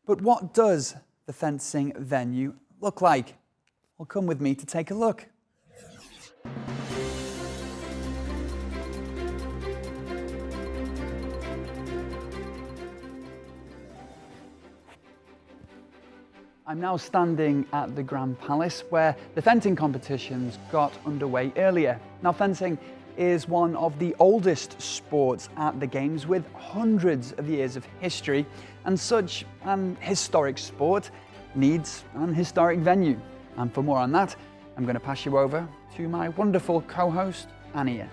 But what does the fencing venue look like? Well, come with me to take a look. I'm now standing at the Grand Palais, where the fencing competitions got underway earlier. Now, fencing is one of the oldest sports at the Games, with hundreds of years of history, and such an historic sport needs an historic venue. And for more on that, I'm going to pass you over to my wonderful co-host, Ainia.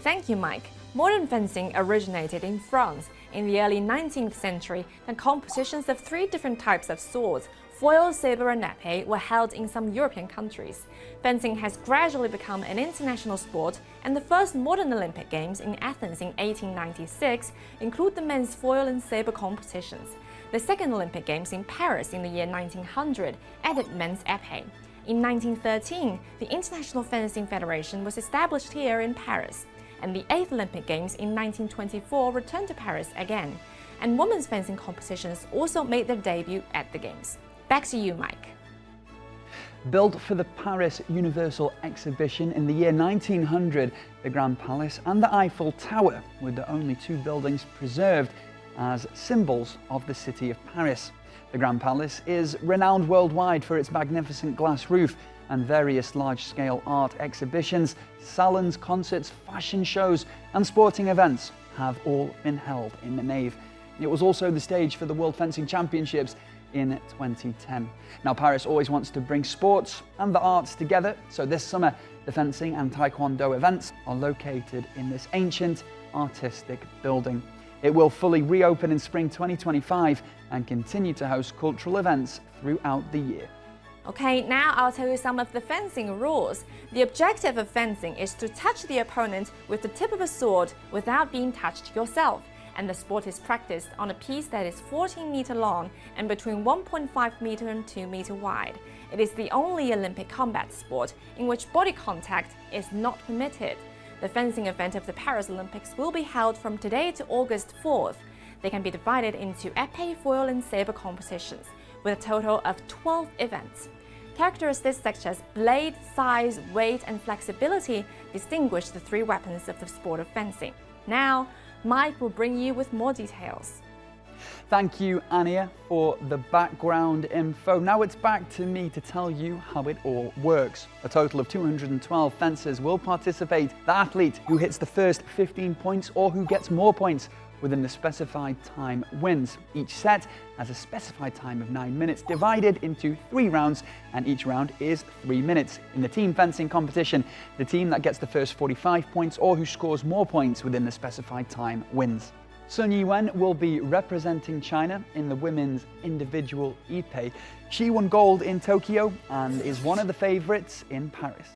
Thank you, Mike. Modern fencing originated in France in the early 19th century, and competitions of 3 different types of swords, foil, saber and épée, were held in some European countries. Fencing has gradually become an international sport, and the first modern Olympic Games in Athens in 1896 include the men's foil and saber competitions. The second Olympic Games in Paris in the year 1900 added men's épée. In 1913, the International Fencing Federation was established here in Paris, and the 8th Olympic Games in 1924 returned to Paris again, and women's fencing competitions also made their debut at the Games. Back to you, Mike. Built for the Paris Universal Exhibition in the year 1900, the Grand Palais and the Eiffel Tower were the only 2 buildings preserved as symbols of the city of Paris. The Grand Palais is renowned worldwide for its magnificent glass roof, and various large-scale art exhibitions, salons, concerts, fashion shows and sporting events have all been held in the nave. It was also the stage for the World Fencing Championships in 2010. Now, Paris always wants to bring sports and the arts together, so this summer the fencing and taekwondo events are located in this ancient artistic building. It will fully reopen in spring 2025 and continue to host cultural events throughout the year. Okay, now I'll tell you some of the fencing rules. The objective of fencing is to touch the opponent with the tip of a sword without being touched yourself, and the sport is practiced on a piece that is 14 meters long and between 1.5 meters and 2 meters wide. It is the only Olympic combat sport in which body contact is not permitted. The fencing event of the Paris Olympics will be held from today to August 4th. They can be divided into épée, foil and saber competitions, with a total of 12 events. Characteristics such as blade, size, weight and flexibility distinguish the 3 weapons of the sport of fencing. Now, Mike will bring you with more details. Thank you, Ainia, for the background info. Now it's back to me to tell you how it all works. A total of 212 fencers will participate. The athlete who hits the first 15 points or who gets more points within the specified time wins. Each set has a specified time of 9 minutes, divided into 3 rounds, and each round is 3 minutes. In the team fencing competition, the team that gets the first 45 points or who scores more points within the specified time wins. Sun Yuan will be representing China in the women's individual épée. She won gold in Tokyo and is one of the favourites in Paris.